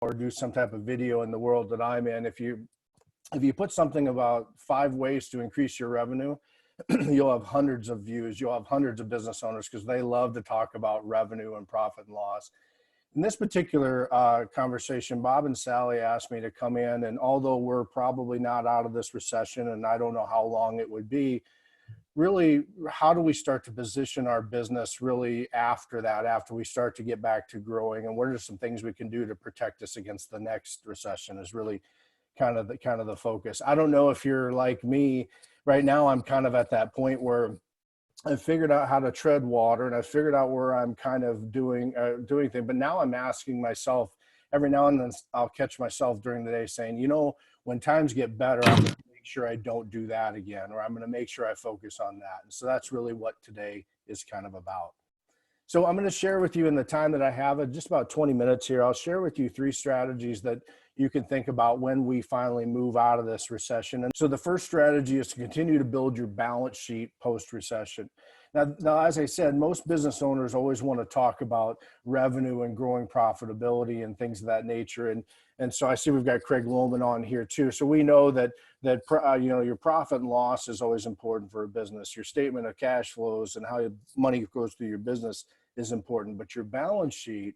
or do some type of video in the world that I'm in, if you put something about 5 ways to increase your revenue, you'll have hundreds of views. You'll have hundreds of business owners because they love to talk about revenue and profit and loss. In this particular conversation, Bob and Sally asked me to come in, and although we're probably not out of this recession, and I don't know how long it would be, really, how do we start to position our business really after that, after we start to get back to growing, and what are some things we can do to protect us against the next recession is really kind of the focus. I don't know if you're like me. Right now, I'm kind of at that point where I've figured out how to tread water, and I've figured out where I'm kind of doing things. But now I'm asking myself, every now and then I'll catch myself during the day saying, you know, when times get better, I'm going to make sure I don't do that again, or I'm going to make sure I focus on that. And so that's really what today is kind of about. So I'm going to share with you in the time that I have, just about 20 minutes here, I'll share with you 3 strategies that you can think about when we finally move out of this recession. And so the first strategy is to continue to build your balance sheet post-recession. Now, as I said, most business owners always want to talk about revenue and growing profitability and things of that nature. And so I see we've got Craig Lohman on here too. So we know that you know, your profit and loss is always important for a business. Your statement of cash flows and how money goes through your business is important, but your balance sheet,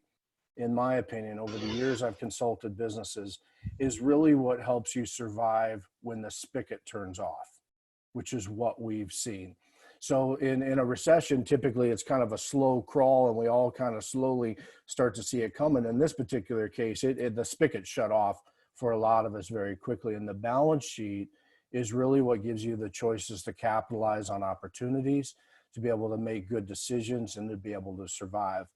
in my opinion, over the years I've consulted businesses, is really what helps you survive when the spigot turns off, which is what we've seen. So in a recession, typically it's kind of a slow crawl, and we all kind of slowly start to see it coming. In this particular case, the spigot shut off for a lot of us very quickly. And the balance sheet is really what gives you the choices to capitalize on opportunities, to be able to make good decisions, and to be able to survive.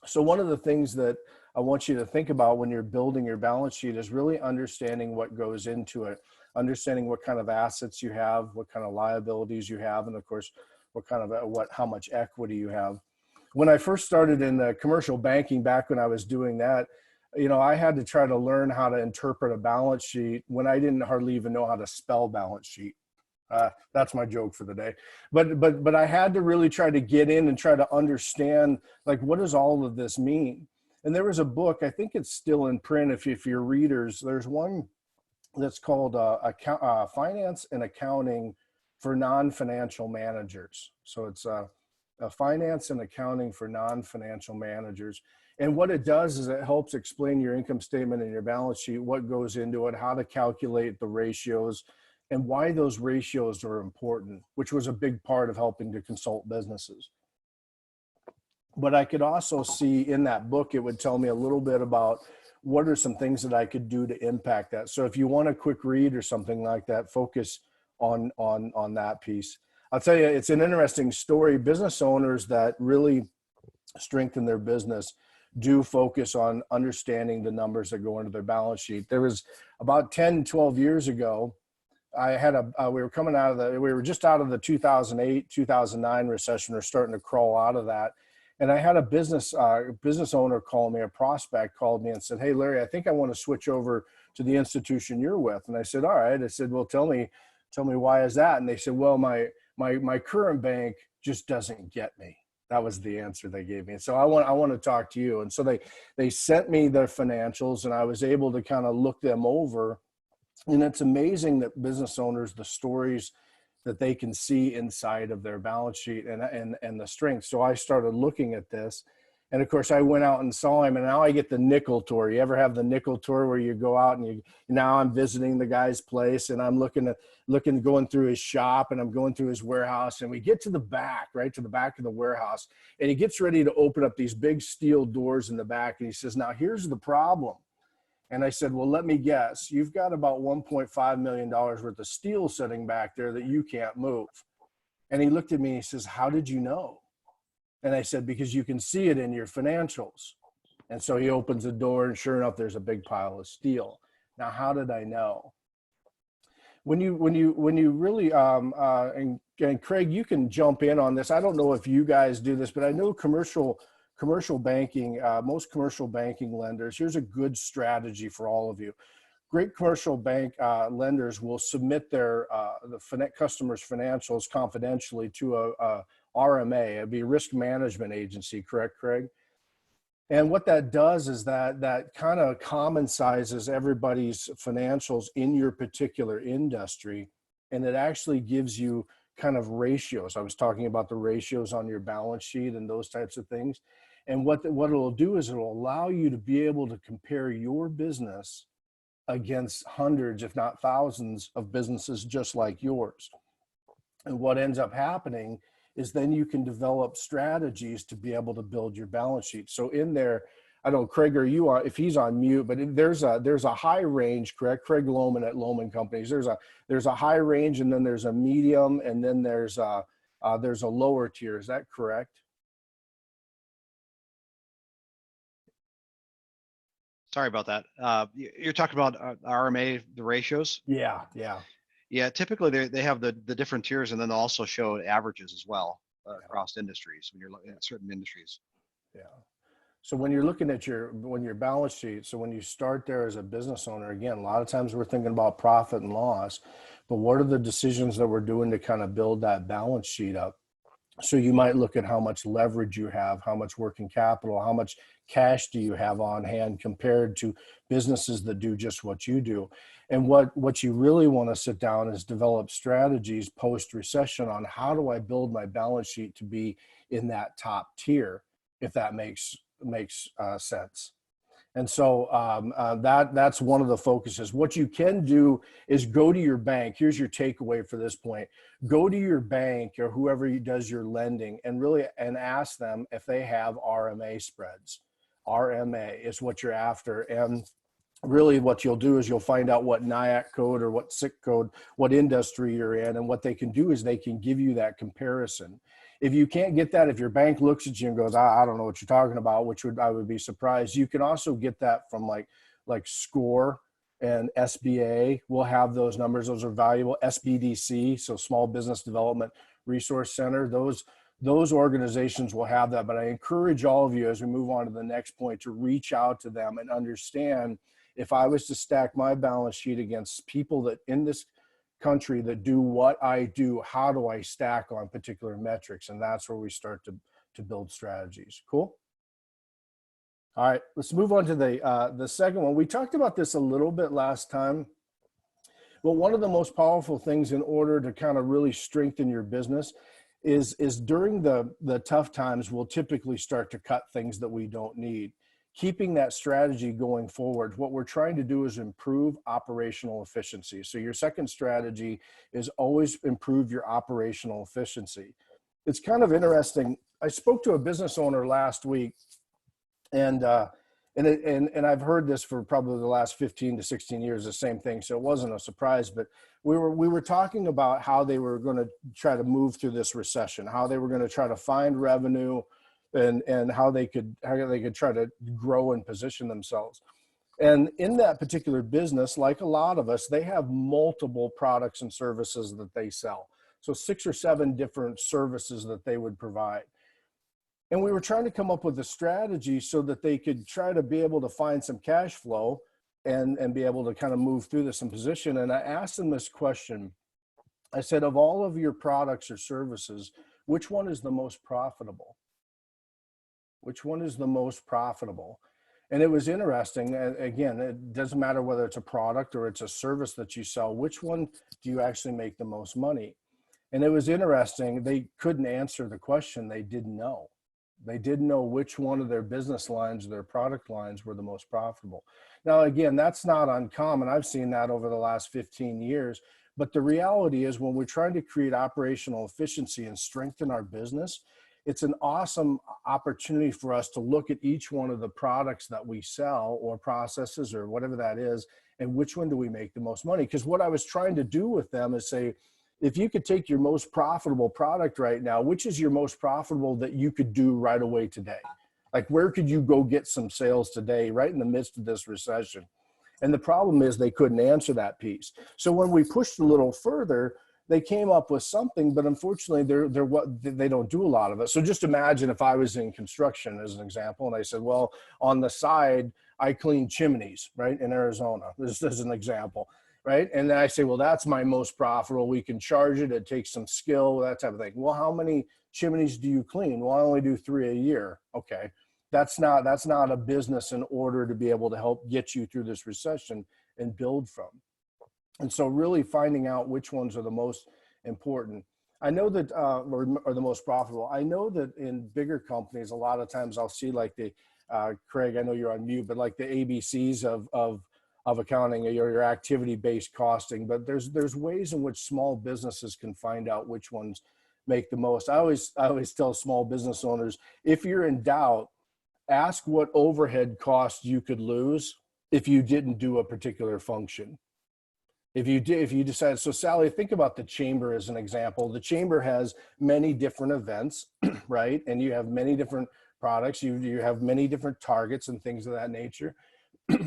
So one of the things that I want you to think about when you're building your balance sheet is really understanding what goes into it, understanding what kind of assets you have, what kind of liabilities you have, and of course, how much equity you have. When I first started in the commercial banking, back when I was doing that, you know, I had to try to learn how to interpret a balance sheet when I didn't hardly even know how to spell balance sheet. That's my joke for the day. But I had to really try to get in and try to understand, like, what does all of this mean? And there was a book, I think it's still in print if you're readers, there's one that's called Finance and Accounting for Non-Financial Managers. So it's a Finance and Accounting for Non-Financial Managers. And what it does is it helps explain your income statement and your balance sheet, what goes into it, how to calculate the ratios, and why those ratios are important, which was a big part of helping to consult businesses. But I could also see in that book, it would tell me a little bit about what are some things that I could do to impact that. So if you want a quick read or something like that, focus on that piece. I'll tell you, it's an interesting story. Business owners that really strengthen their business do focus on understanding the numbers that go into their balance sheet. There was about 10, 12 years ago, I had we were just out of the 2008, 2009 recession, or starting to crawl out of that. And I had a business owner call me, a prospect called me and said, "Hey, Larry, I think I want to switch over to the institution you're with." And I said, "All right." I said, "Well, tell me why is that?" And they said, "Well, my current bank just doesn't get me." That was the answer they gave me. And so I want to talk to you. And so they sent me their financials, and I was able to kind of look them over. And it's amazing that business owners, the stories that they can see inside of their balance sheet and the strength. So I started looking at this, and of course I went out and saw him, and now I get the nickel tour. You ever have the nickel tour where you go out and now I'm visiting the guy's place, and I'm going through his shop, and I'm going through his warehouse, and we get to the back, right to the back of the warehouse, and he gets ready to open up these big steel doors in the back, and he says, "Now here's the problem." And I said, "Well, let me guess. You've got about $1.5 million worth of steel sitting back there that you can't move." And he looked at me and he says, "How did you know?" And I said, "Because you can see it in your financials." And so he opens the door, and sure enough, there's a big pile of steel. Now, how did I know? When you really, and Craig, you can jump in on this. I don't know if you guys do this, but I know commercial banking, most commercial banking lenders, here's a good strategy for all of you. Great commercial bank lenders will submit their customers' financials confidentially to a RMA, it'd be risk management agency, correct, Craig? And what that does is that kind of common sizes everybody's financials in your particular industry. And it actually gives you kind of ratios. I was talking about the ratios on your balance sheet and those types of things. And what it'll do is it'll allow you to be able to compare your business against hundreds, if not thousands, of businesses just like yours. And what ends up happening is then you can develop strategies to be able to build your balance sheet. So in there, I don't know, Craig, are you on, if he's on mute, but there's a high range, correct? Craig Lohman at Lohman Companies. There's a high range, and then there's a medium, and then there's a lower tier. Is that correct? Sorry about that. You're talking about RMA, the ratios? Yeah, yeah. Yeah, typically they have the different tiers, and then they'll also show averages as well across industries when you're looking at certain industries. Yeah. So when you're looking at your balance sheet, so when you start there as a business owner, again, a lot of times we're thinking about profit and loss, but what are the decisions that we're doing to kind of build that balance sheet up? So you might look at how much leverage you have, how much working capital, how much cash do you have on hand compared to businesses that do just what you do. And what you really want to sit down is develop strategies post-recession on how do I build my balance sheet to be in that top tier, if that makes sense. And so that's one of the focuses. What you can do is go to your bank. Here's your takeaway for this point. Go to your bank or whoever does your lending and ask them if they have RMA spreads. RMA is what you're after. And really what you'll do is you'll find out what NIAC code or what SIC code, what industry you're in, and what they can do is they can give you that comparison. If you can't get that, if your bank looks at you and goes, I don't know what you're talking about, I would be surprised. You can also get that from like SCORE and SBA will have those numbers. Those are valuable. SBDC, so Small Business Development Resource Center, those organizations will have that. But I encourage all of you as we move on to the next point to reach out to them and understand if I was to stack my balance sheet against people that in this country that do what I do, how do I stack on particular metrics? And that's where we start to build strategies. Cool. All right, let's move on to the second one. We talked about this a little bit last time, but one of the most powerful things in order to kind of really strengthen your business is during the tough times, we'll typically start to cut things that we don't need. Keeping that strategy going forward, what we're trying to do is improve operational efficiency. So your second strategy is always improve your operational efficiency. It's kind of interesting. I spoke to a business owner last week, and I've heard this for probably the last 15 to 16 years, the same thing. So it wasn't a surprise, but we were talking about how they were going to try to move through this recession, how they were going to try to find revenue, and how they could try to grow and position themselves. And in that particular business, like a lot of us, they have multiple products and services that they sell. So 6 or 7 different services that they would provide. And we were trying to come up with a strategy so that they could try to be able to find some cash flow and be able to kind of move through this in position. And I asked them this question. I said, of all of your products or services, which one is the most profitable? Which one is the most profitable? And it was interesting. Again, it doesn't matter whether it's a product or it's a service that you sell. Which one do you actually make the most money? And it was interesting. They couldn't answer the question. They didn't know. They didn't know which one of their business lines, their product lines were the most profitable. Now, again, that's not uncommon. I've seen that over the last 15 years. But the reality is when we're trying to create operational efficiency and strengthen our business, it's an awesome opportunity for us to look at each one of the products that we sell or processes or whatever that is, and which one do we make the most money? Because what I was trying to do with them is say, if you could take your most profitable product right now, which is your most profitable that you could do right away today? Like, where could you go get some sales today, right in the midst of this recession? And the problem is they couldn't answer that piece. So when we pushed a little further, they came up with something, but unfortunately they don't do a lot of it. So just imagine if I was in construction as an example, and I said, well, on the side, I clean chimneys, right, in Arizona, this is an example, right? And then I say, well, that's my most profitable. We can charge it. It takes some skill, that type of thing. Well, how many chimneys do you clean? Well, I only do 3 a year. Okay. That's not a business in order to be able to help get you through this recession and build from. And so really finding out which ones are the most important. I know that, or the most profitable. I know that in bigger companies, a lot of times I'll see like the, Craig, I know you're on mute, but like the ABCs of accounting, or your activity-based costing, but there's ways in which small businesses can find out which ones make the most. I always tell small business owners, if you're in doubt, ask what overhead costs you could lose if you didn't do a particular function. If you decide, so Sally, think about the chamber as an example. The chamber has many different events, right? And you have many different products. You have many different targets and things of that nature.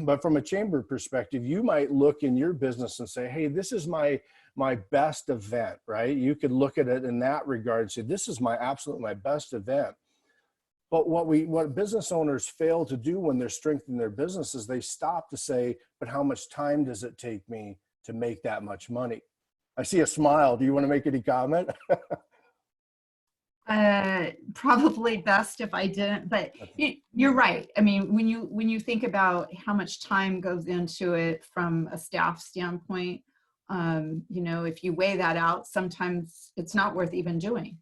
But from a chamber perspective, you might look in your business and say, hey, this is my best event, right? You could look at it in that regard and say, this is my best event. But what business owners fail to do when they're strengthening their business is they stop to say, but how much time does it take me to make that much money? I see a smile. Do you want to make any comment? Probably best if I didn't, but you're right. I mean, when you think about how much time goes into it from a staff standpoint, if you weigh that out, sometimes it's not worth even doing.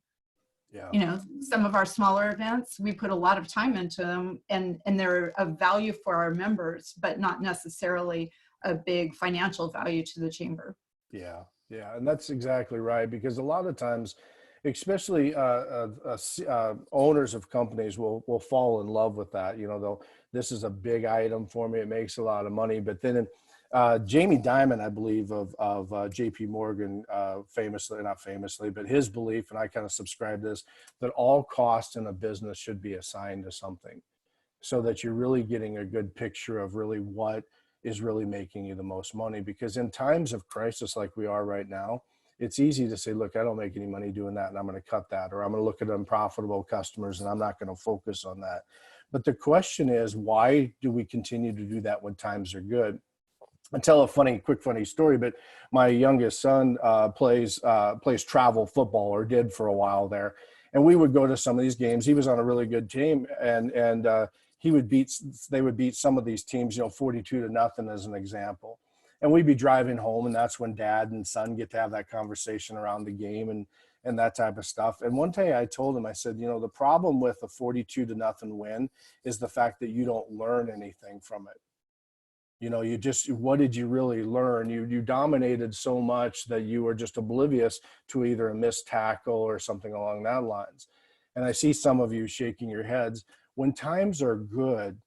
Yeah. Some of our smaller events, we put a lot of time into them, and they're of value for our members, but not necessarily a big financial value to the chamber. Yeah. And that's exactly right. Because a lot of times, especially owners of companies will fall in love with that. This is a big item for me. It makes a lot of money. But then Jamie Dimon, I believe, of JP Morgan, not famously, but his belief, and I kind of subscribe to this, that all costs in a business should be assigned to something, so that you're really getting a good picture of really what is really making you the most money. Because in times of crisis like we are right now, it's easy to say, look, I don't make any money doing that, and I'm going to cut that, or I'm going to look at unprofitable customers and I'm not going to focus on that. But the question is, why do we continue to do that when times are good? I'll tell a quick funny story, but my youngest son plays travel football, or did for a while there. And we would go to some of these games. He was on a really good team, and they would beat some of these teams, 42-0 as an example. And we'd be driving home, and that's when dad and son get to have that conversation around the game and that type of stuff. And one day I told him, I said, the problem with a 42-0 win is the fact that you don't learn anything from it. What did you really learn? You dominated so much that you were just oblivious to either a missed tackle or something along that lines. And I see some of you shaking your heads. When times are good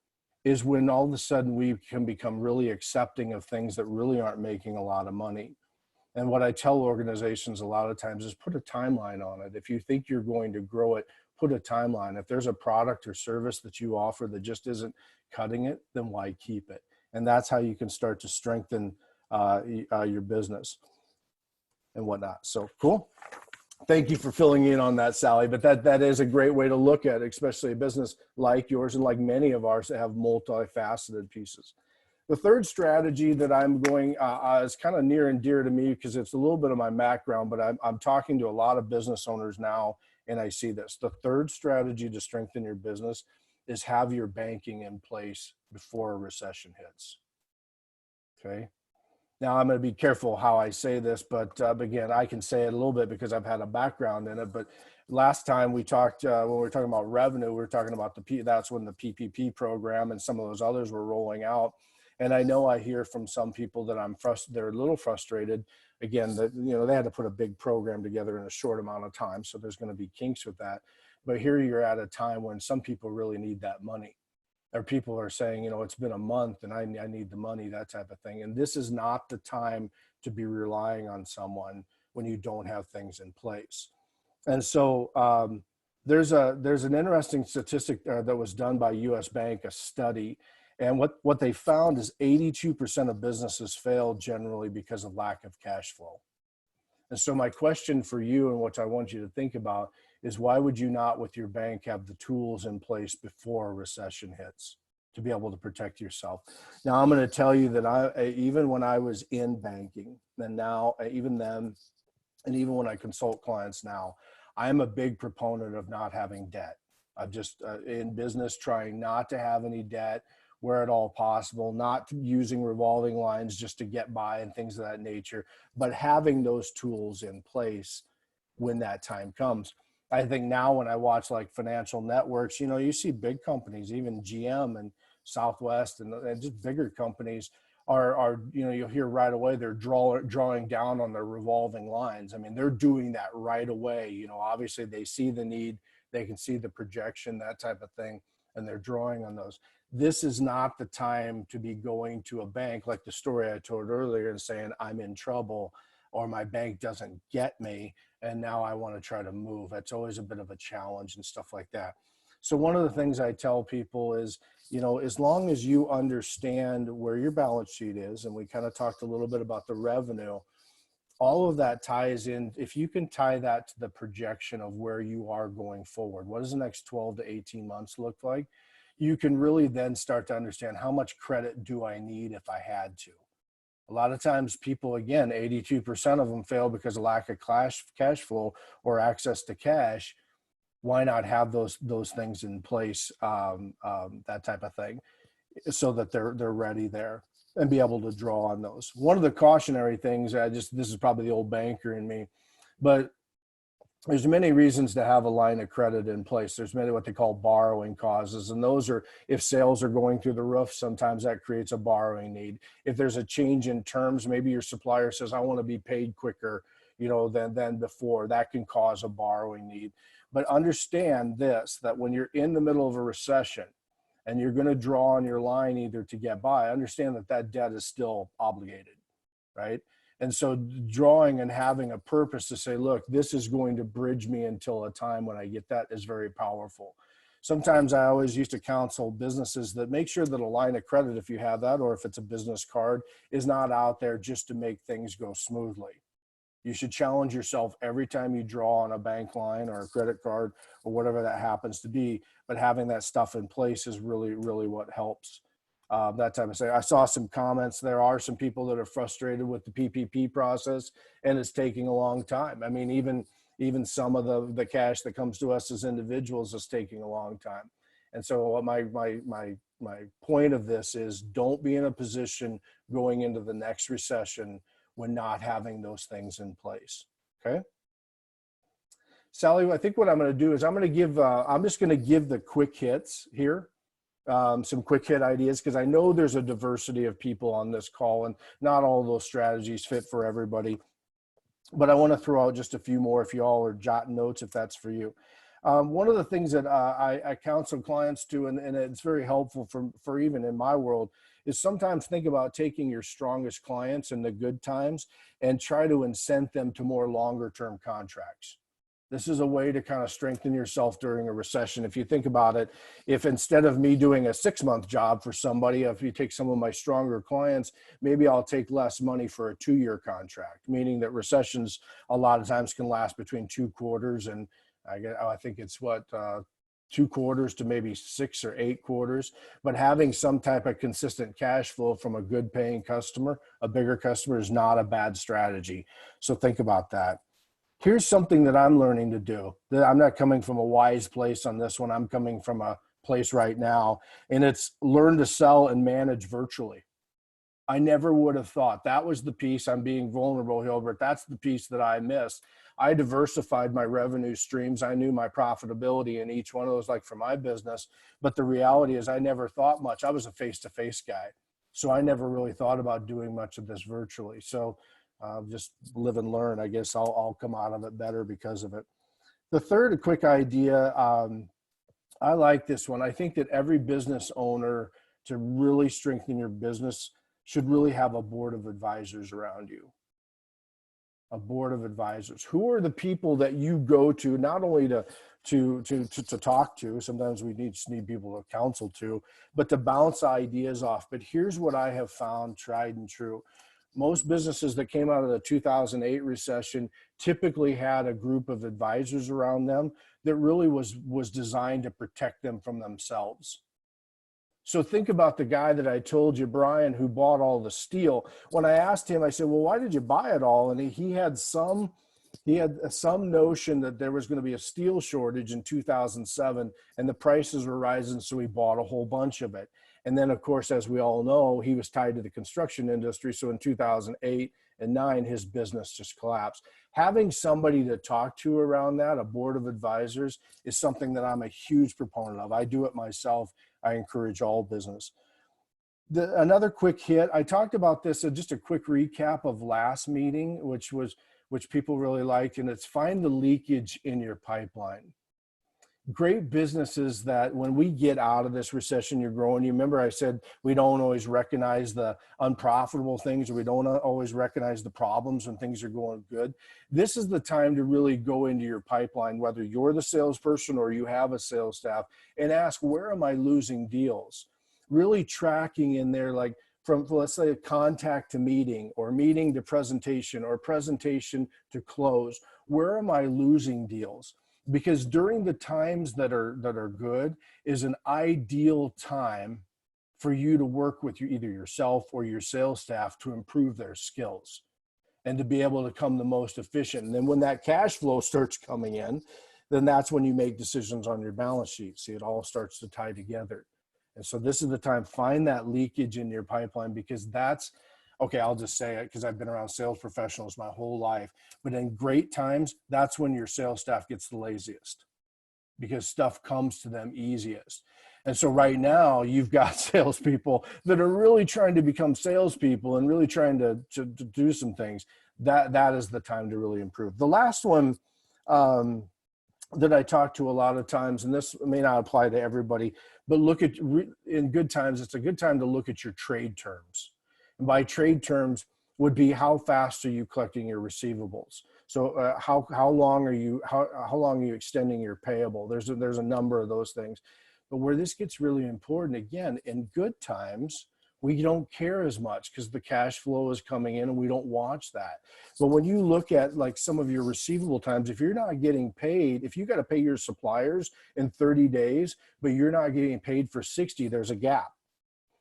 is when all of a sudden we can become really accepting of things that really aren't making a lot of money. And what I tell organizations a lot of times is put a timeline on it. If you think you're going to grow it, put a timeline. If there's a product or service that you offer that just isn't cutting it, then why keep it? And that's how you can start to strengthen your business and whatnot. So cool. Thank you for filling in on that, Sally. But that is a great way to look at it, especially a business like yours and like many of ours that have multifaceted pieces. The third strategy that I'm going is kind of near and dear to me because it's a little bit of my background, but I'm talking to a lot of business owners now, and I see this. The third strategy to strengthen your business is have your banking in place before a recession hits. Okay. Now I'm going to be careful how I say this, but again, I can say it a little bit because I've had a background in it. But last time we talked, when we were talking about revenue, we were talking about that's when the PPP program and some of those others were rolling out. And I know I hear from some people that they're a little frustrated. Again, that they had to put a big program together in a short amount of time, so there's going to be kinks with that. But here you're at a time when some people really need that money. Or people are saying, it's been a month and I need the money, that type of thing. And this is not the time to be relying on someone when you don't have things in place. And so there's an interesting statistic that was done by US Bank, a study. And what they found is 82% of businesses fail generally because of lack of cash flow. And so my question for you, and what I want you to think about, is why would you not, with your bank, have the tools in place before a recession hits to be able to protect yourself? Now, I'm going to tell you that even when I was in banking, and now even then, and even when I consult clients now, I am a big proponent of not having debt. just in business, trying not to have any debt where at all possible, not using revolving lines just to get by and things of that nature, but having those tools in place when that time comes. I think now when I watch like financial networks, you know, you see big companies, even GM and Southwest and just bigger companies are, you know, you'll hear right away they're drawing down on their revolving lines. I mean, they're doing that right away. You know, obviously they see the need, they can see the projection, that type of thing, and they're drawing on those. This is not the time to be going to a bank like the story I told earlier and saying, I'm in trouble or my bank doesn't get me and now I want to try to move. That's always a bit of a challenge and stuff like that. So one of the things I tell people is, you know, as long as you understand where your balance sheet is, and we kind of talked a little bit about the revenue, all of that ties in. If you can tie that to the projection of where you are going forward, what does the next 12 to 18 months look like? You can really then start to understand how much credit do I need if I had to. A lot of times people, again, 82% of them fail because of lack of cash flow or access to cash. Why not have those things in place, that type of thing, so that they're ready there and be able to draw on those. One of the cautionary things, this is probably the old banker in me, but there's many reasons to have a line of credit in place. There's many what they call borrowing causes. And those are, if sales are going through the roof, sometimes that creates a borrowing need. If there's a change in terms, maybe your supplier says, I want to be paid quicker, you know, than before, that can cause a borrowing need. But understand this, that when you're in the middle of a recession and you're going to draw on your line either to get by, understand that that debt is still obligated, right? And so drawing and having a purpose to say, look, this is going to bridge me until a time when I get that is very powerful. Sometimes I always used to counsel businesses that make sure that a line of credit, if you have that, or if it's a business card, is not out there just to make things go smoothly. You should challenge yourself every time you draw on a bank line or a credit card or whatever that happens to be, but having that stuff in place is really, really what helps. That type of thing. I saw some comments. There are some people that are frustrated with the PPP process and it's taking a long time. I mean, even some of the cash that comes to us as individuals is taking a long time. And so my point of this is, don't be in a position going into the next recession when not having those things in place. Okay. Sally, I think what I'm going to do is I'm just going to give the quick hits here. Some quick hit ideas, because I know there's a diversity of people on this call and not all of those strategies fit for everybody, but I want to throw out just a few more if you all are jotting notes, if that's for you. One of the things that I counsel clients to, and it's very helpful for even in my world, is sometimes think about taking your strongest clients in the good times and try to incent them to more longer term contracts. This is a way to kind of strengthen yourself during a recession. If you think about it, if instead of me doing a 6-month job for somebody, if you take some of my stronger clients, maybe I'll take less money for a 2-year contract, meaning that recessions a lot of times can last between 2 quarters and I think it's 2 quarters to maybe 6 or 8 quarters, but having some type of consistent cash flow from a good paying customer, a bigger customer, is not a bad strategy. So think about that. Here's something that I'm learning to do. I'm not coming from a wise place on this one. I'm coming from a place right now, and it's learn to sell and manage virtually. I never would have thought that was the piece. I'm being vulnerable, Hilbert. That's the piece that I missed. I diversified my revenue streams. I knew my profitability in each one of those, like for my business. But the reality is I never thought much. I was a face-to-face guy. So I never really thought about doing much of this virtually. So just live and learn. I guess I'll come out of it better because of it. The third quick idea, I like this one. I think that every business owner, to really strengthen your business, should really have a board of advisors around you. A board of advisors. Who are the people that you go to, not only to talk to, sometimes we just need people to counsel to, but to bounce ideas off. But here's what I have found tried and true. Most businesses that came out of the 2008 recession typically had a group of advisors around them that really was designed to protect them from themselves. So think about the guy that I told you, Brian, who bought all the steel. When I asked him, I said, well, why did you buy it all? And he had some He had some notion that there was going to be a steel shortage in 2007 and the prices were rising, so he bought a whole bunch of it. And then, of course, as we all know, he was tied to the construction industry. So in 2008 and 9, his business just collapsed. Having somebody to talk to around that, a board of advisors, is something that I'm a huge proponent of. I do it myself. I encourage all business. Another quick hit, I talked about this, just a quick recap of last meeting, which people really liked, and it's find the leakage in your pipeline. Great businesses that when we get out of this recession, you're growing. You remember I said we don't always recognize the unprofitable things, or we don't always recognize the problems when things are going good. This is the time to really go into your pipeline, whether you're the salesperson or you have a sales staff, and ask, where am I losing deals? Really tracking in there, like from, let's say, a contact to meeting, or meeting to presentation, or presentation to close. Where am I losing deals? Because during the times that are good is an ideal time for you to work with either yourself or your sales staff to improve their skills and to be able to become the most efficient. And then when that cash flow starts coming in, then that's when you make decisions on your balance sheet. See, it all starts to tie together. And so this is the time, find that leakage in your pipeline, because that's, okay, I'll just say it because I've been around sales professionals my whole life, but in great times, that's when your sales staff gets the laziest, because stuff comes to them easiest. And so right now you've got salespeople that are really trying to become salespeople and really trying to do some things. That is the time to really improve. The last one that I talk to a lot of times, and this may not apply to everybody, but in good times, it's a good time to look at your trade terms. And by trade terms would be, how fast are you collecting your receivables? So how long are you extending your payable? There's a number of those things. But where this gets really important, again, in good times, we don't care as much because the cash flow is coming in and we don't watch that. But when you look at like some of your receivable times, if you're not getting paid, if you got to pay your suppliers in 30 days, but you're not getting paid for 60, there's a gap.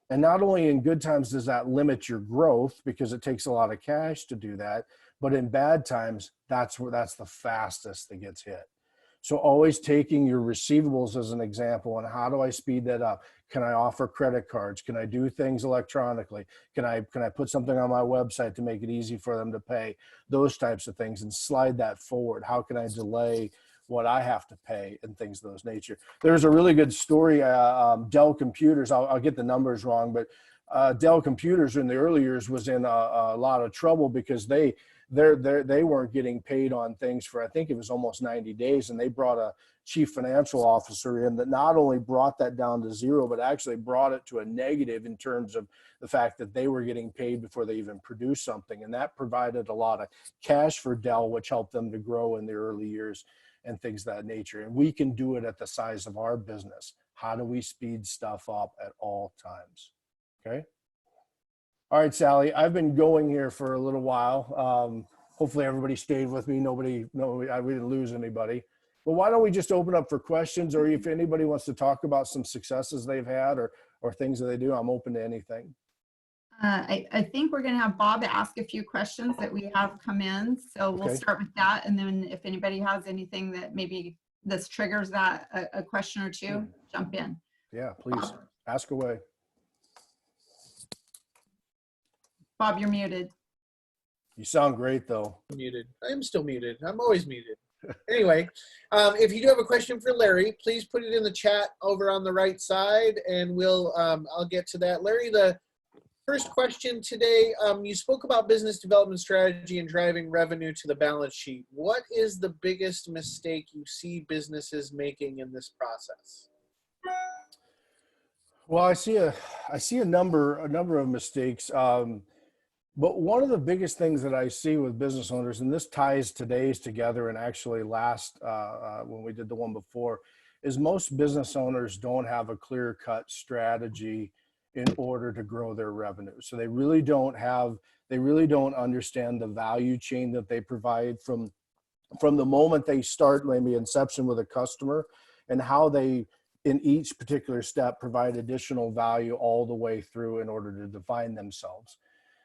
And not only in good times does that limit your growth, because it takes a lot of cash to do that, but in bad times, that's the fastest that gets hit. So always taking your receivables as an example, and how do I speed that up? Can I offer credit cards? Can I do things electronically? Can I put something on my website to make it easy for them to pay? Those types of things, and slide that forward. How can I delay what I have to pay and things of those nature? There's a really good story, Dell Computers, I'll get the numbers wrong, but Dell Computers in the early years was in a lot of trouble because they weren't getting paid on things for, I think it was almost 90 days. And they brought a chief financial officer in that not only brought that down to zero, but actually brought it to a negative in terms of the fact that they were getting paid before they even produced something. And that provided a lot of cash for Dell, which helped them to grow in the early years and things of that nature. And we can do it at the size of our business. How do we speed stuff up at all times? Okay. All right, Sally, I've been going here for a little while. Hopefully everybody stayed with me. We didn't lose anybody. But why don't we just open up for questions, or if anybody wants to talk about some successes they've had or things that they do, I'm open to anything. I think we're going to have Bob ask a few questions that we have come in. So we'll Okay. start with that. And then if anybody has anything that maybe this triggers that, a question or two, jump in. Yeah, please ask away. Bob, you're muted. You sound great though. Muted. I'm still muted. I'm always muted. Anyway, if you do have a question for Larry, please put it in the chat over on the right side, and I'll get to that. Larry, the first question today, you spoke about business development strategy and driving revenue to the balance sheet. What is the biggest mistake you see businesses making in this process? Well, I see a number of mistakes. But one of the biggest things that I see with business owners, and this ties today's together and actually last when we did the one before, is most business owners don't have a clear-cut strategy in order to grow their revenue. So they really don't understand the value chain that they provide from the moment they start, maybe inception with a customer, and how they, in each particular step, provide additional value all the way through in order to define themselves.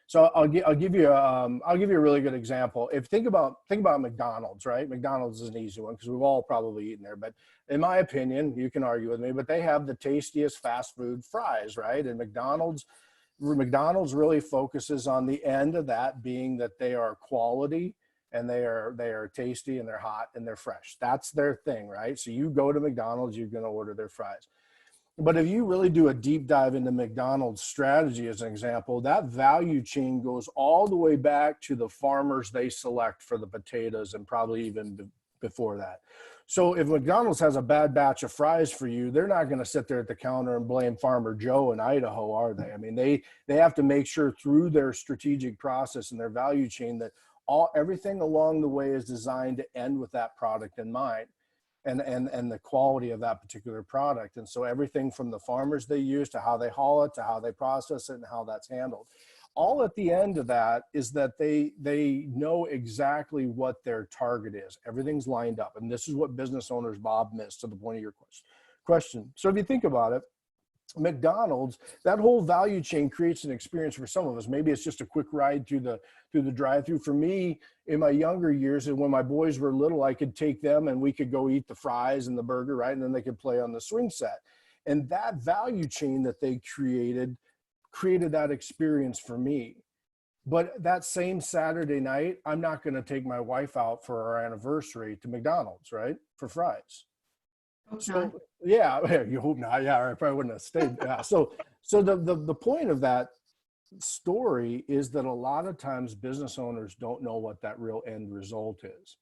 So I'll give you a really good example. If think about McDonald's, right? McDonald's is an easy one because we've all probably eaten there. But in my opinion, you can argue with me, but they have the tastiest fast food fries, right? And McDonald's really focuses on the end of that being that they are quality and they are tasty and they're hot and they're fresh. That's their thing, right? So you go to McDonald's, you're going to order their fries. But if you really do a deep dive into McDonald's strategy, as an example, that value chain goes all the way back to the farmers they select for the potatoes and probably even before that. So if McDonald's has a bad batch of fries for you, they're not going to sit there at the counter and blame Farmer Joe in Idaho, are they? I mean, they have to make sure through their strategic process and their value chain that everything along the way is designed to end with that product in mind. And the quality of that particular product. And so everything from the farmers they use to how they haul it, to how they process it and how that's handled. All at the end of that is that they know exactly what their target is. Everything's lined up. And this is what business owners, Bob, missed to the point of your question. So if you think about it, McDonald's, that whole value chain creates an experience for some of us. Maybe it's just a quick ride through the drive-through. For me, in my younger years, and when my boys were little, I could take them and we could go eat the fries and the burger, right? And then they could play on the swing set. And that value chain that they created that experience for me. But that same Saturday night, I'm not going to take my wife out for our anniversary to McDonald's, right? For fries. So yeah, you hope not. Yeah, I probably wouldn't have stayed. Yeah. So the point of that story is that a lot of times business owners don't know what that real end result is.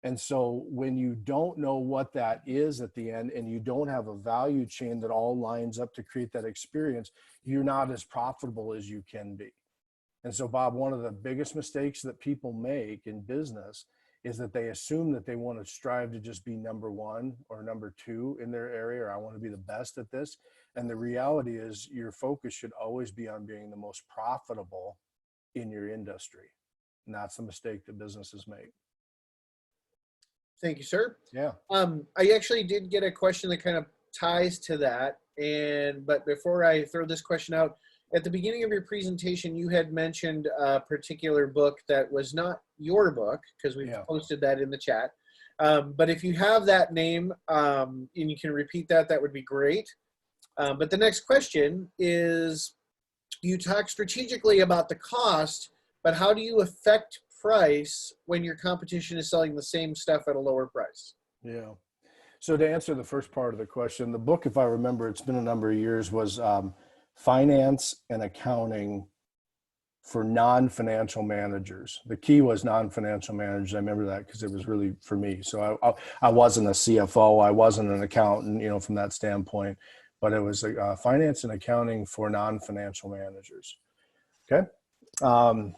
And so when you don't know what that is at the end and you don't have a value chain that all lines up to create that experience, you're not as profitable as you can be. And so, Bob, one of the biggest mistakes that people make in business is that they assume that they want to strive to just be number one or number two in their area, or I want to be the best at this. And the reality is your focus should always be on being the most profitable in your industry. And that's the mistake that businesses make. Thank you, sir. Yeah. I actually did get a question that kind of ties to that. But before I throw this question out, at the beginning of your presentation, you had mentioned a particular book that was not your book, because we've posted that in the chat. But if you have that name and you can repeat that, that would be great. But the next question is, you talk strategically about the cost, but how do you affect price when your competition is selling the same stuff at a lower price? Yeah. So to answer the first part of the question, the book, if I remember, it's been a number of years, was Finance and Accounting for Non-Financial Managers. The key was non-financial managers. I remember that because it was really for me. So I wasn't a CFO. I wasn't an accountant, from that standpoint, but it was Finance and Accounting for Non-Financial Managers. Okay. And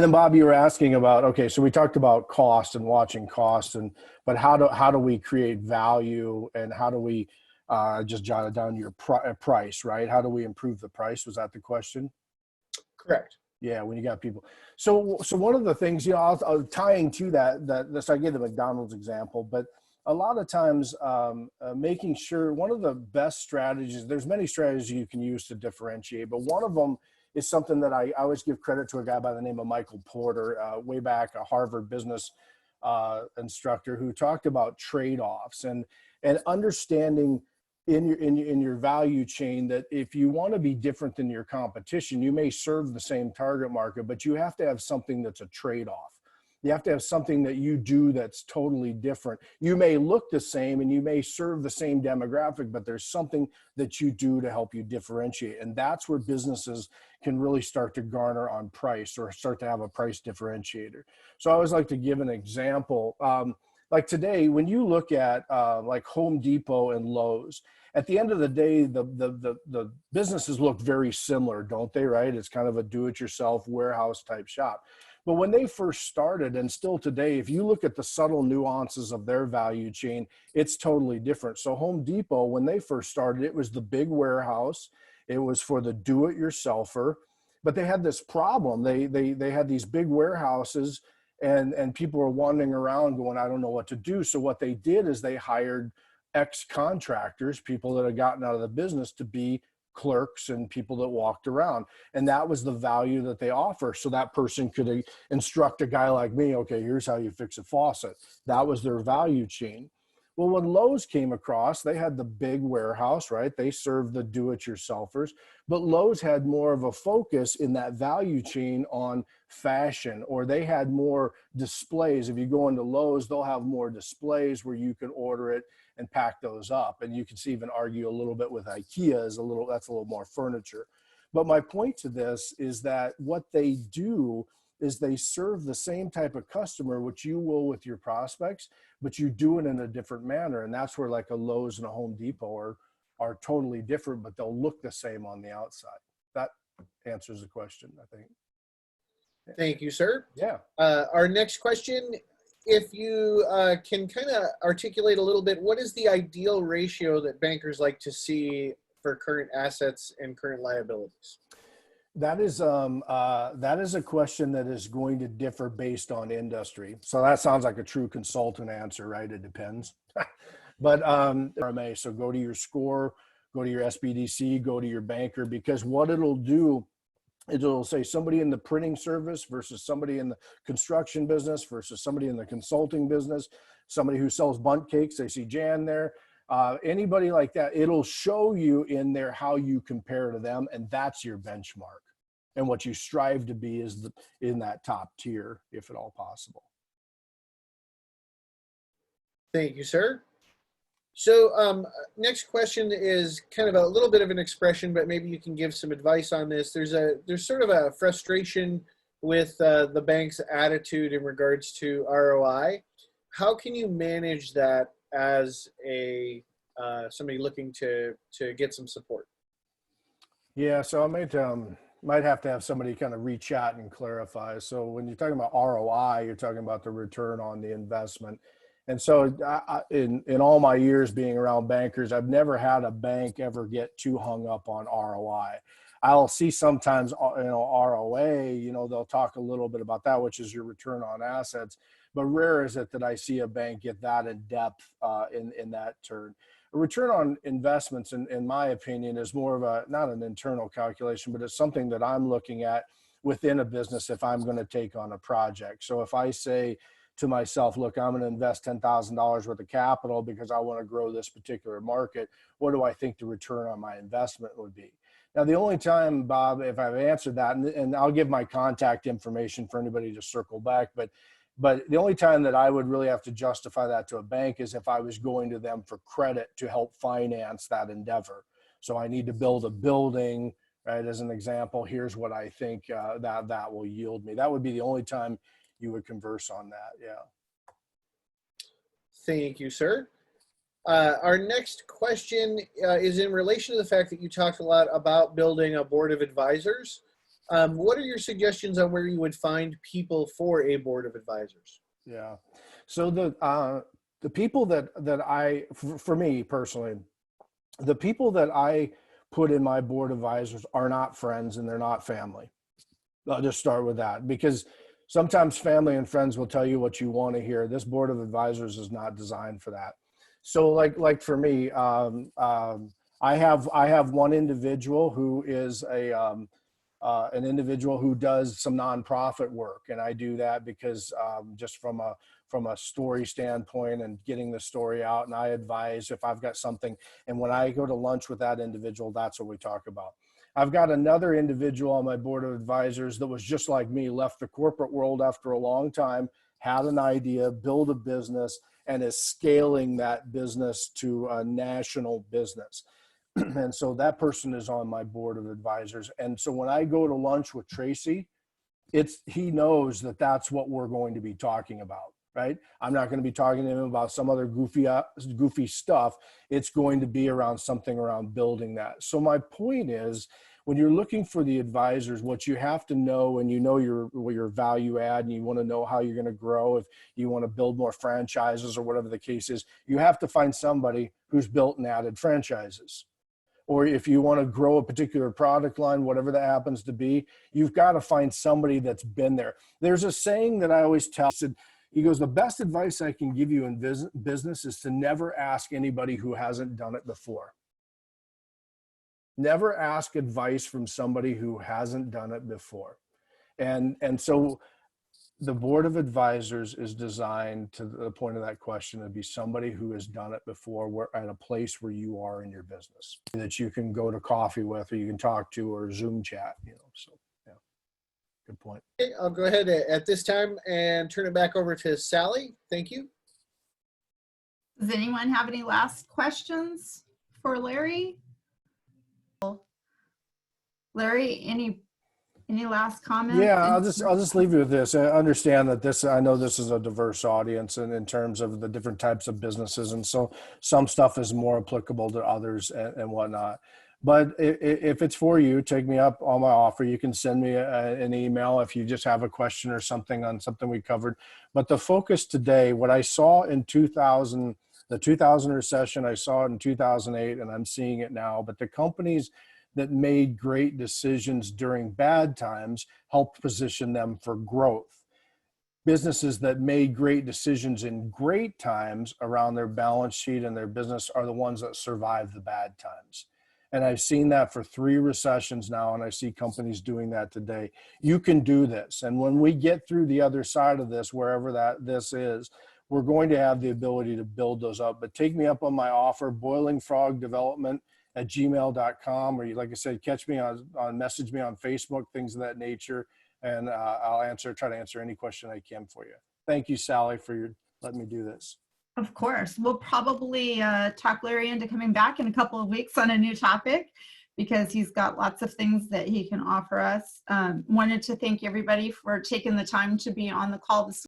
then, Bob, you were asking about, okay, so we talked about cost and watching cost, but how do we create value, and how do we just jotted down your price, right? How do we improve the price? Was that the question? Correct. Yeah, when you got people. So one of the things, I'll tying to that, so I gave the McDonald's example, but a lot of times making sure, one of the best strategies, there's many strategies you can use to differentiate, but one of them is something that I always give credit to a guy by the name of Michael Porter, way back, a Harvard business instructor, who talked about trade-offs and understanding in your value chain that if you want to be different than your competition, you may serve the same target market, but you have to have something that's a trade-off. You have to have something that you do that's totally different. You may look the same and you may serve the same demographic, but there's something that you do to help you differentiate. And that's where businesses can really start to garner on price, or start to have a price differentiator. So I always like to give an example. Like today, when you look at like Home Depot and Lowe's, at the end of the day, the businesses look very similar, don't they, right? It's kind of a do-it-yourself warehouse type shop. But when they first started, and still today, if you look at the subtle nuances of their value chain, it's totally different. So Home Depot, when they first started, it was the big warehouse. It was for the do-it-yourselfer. But they had this problem. They had these big warehouses, and people were wandering around going, I don't know what to do. So what they did is they hired ex-contractors, people that had gotten out of the business, to be clerks and people that walked around. And that was the value that they offer. So that person could instruct a guy like me, okay, here's how you fix a faucet. That was their value chain. Well, when Lowe's came across, they had the big warehouse, right? They served the do-it-yourselfers, but Lowe's had more of a focus in that value chain on fashion, or they had more displays. If you go into Lowe's, they'll have more displays where you can order it and pack those up. And you can even argue a little bit with IKEA that's a little more furniture. But my point to this is that what they do is they serve the same type of customer, which you will with your prospects, but you do it in a different manner. And that's where like a Lowe's and a Home Depot are totally different, but they'll look the same on the outside. That answers the question, I think. Thank you, sir. Yeah. Our next question, if you can kind of articulate a little bit, what is the ideal ratio that bankers like to see for current assets and current liabilities? That is a question that is going to differ based on industry. So that sounds like a true consultant answer, right? It depends. But RMA, so go to your score, go to your SBDC, go to your banker, because what it'll do, it'll say somebody in the printing service versus somebody in the construction business versus somebody in the consulting business, somebody who sells bundt cakes, they see Jan there. Anybody like that, it'll show you in there how you compare to them, and that's your benchmark. And what you strive to be is in that top tier, if at all possible. Thank you, sir. So next question is kind of a little bit of an expression, but maybe you can give some advice on this. There's sort of a frustration with the bank's attitude in regards to ROI. How can you manage that as a somebody looking to get some support? Yeah, so I might have to have somebody kind of reach out and clarify. So when you're talking about ROI, you're talking about the return on the investment. And so in all my years being around bankers, I've never had a bank ever get too hung up on ROI. I'll see sometimes, ROA, they'll talk a little bit about that, which is your return on assets. But rare is it that I see a bank get that in depth in that turn. A return on investments, in my opinion, is more of not an internal calculation, but it's something that I'm looking at within a business if I'm going to take on a project. So if I say to myself, look, I'm going to invest $10,000 worth of capital because I want to grow this particular market, what do I think the return on my investment would be? Now, the only time, Bob, if I've answered that, and I'll give my contact information for anybody to circle back, but the only time that I would really have to justify that to a bank is if I was going to them for credit to help finance that endeavor. So I need to build a building, right? As an example, here's what I think that will yield me. That would be the only time you would converse on that. Yeah. Thank you, sir. Our next question is in relation to the fact that you talked a lot about building a board of advisors. What are your suggestions on where you would find people for a board of advisors? Yeah. So the people that for me personally, the people that I put in my board of advisors are not friends and they're not family. I'll just start with that, because sometimes family and friends will tell you what you want to hear. This board of advisors is not designed for that. So like for me, I have one individual who is an individual who does some nonprofit work, and I do that because just from a story standpoint and getting the story out, and I advise if I've got something, and when I go to lunch with that individual, that's what we talk about. I've got another individual on my board of advisors that was just like me, left the corporate world after a long time, had an idea, build a business, and is scaling that business to a national business. And so that person is on my board of advisors. And so when I go to lunch with Tracy, he knows that that's what we're going to be talking about, right? I'm not going to be talking to him about some other goofy stuff. It's going to be around something around building that. So my point is, when you're looking for the advisors, what you have to know, and your value add, and you want to know how you're going to grow, if you want to build more franchises or whatever the case is, you have to find somebody who's built and added franchises. Or if you want to grow a particular product line, whatever that happens to be, you've got to find somebody that's been there. There's a saying that I always tell. He goes, the best advice I can give you in business is to never ask anybody who hasn't done it before. Never ask advice from somebody who hasn't done it before. And so the board of advisors is designed, to the point of that question, to be somebody who has done it before, where at a place where you are in your business, that you can go to coffee with, or you can talk to, or Zoom chat, so yeah, good point. Okay, I'll go ahead at this time and turn it back over to Sally. Thank you. Does anyone have any last questions for Larry? Larry, any last comments? Yeah, I'll just leave you with this. I understand that I know this is a diverse audience, and in terms of the different types of businesses, and so some stuff is more applicable to others and whatnot. But if it's for you, take me up on my offer. You can send me an email if you just have a question or something on something we covered. But the focus today, what I saw in the 2000 recession, I saw it in 2008, and I'm seeing it now. But the companies that made great decisions during bad times helped position them for growth. Businesses that made great decisions in great times around their balance sheet and their business are the ones that survive the bad times. And I've seen that for 3 recessions now, and I see companies doing that today. You can do this. And when we get through the other side of this, wherever this is, we're going to have the ability to build those up. But take me up on my offer, boilingfrogdevelopment@gmail.com, or like I said, catch me message me on Facebook, things of that nature, and I'll try to answer any question I can for you. Thank you, Sally, for letting me do this. Of course. We'll probably talk Larry into coming back in a couple of weeks on a new topic, because he's got lots of things that he can offer us. Wanted to thank everybody for taking the time to be on the call this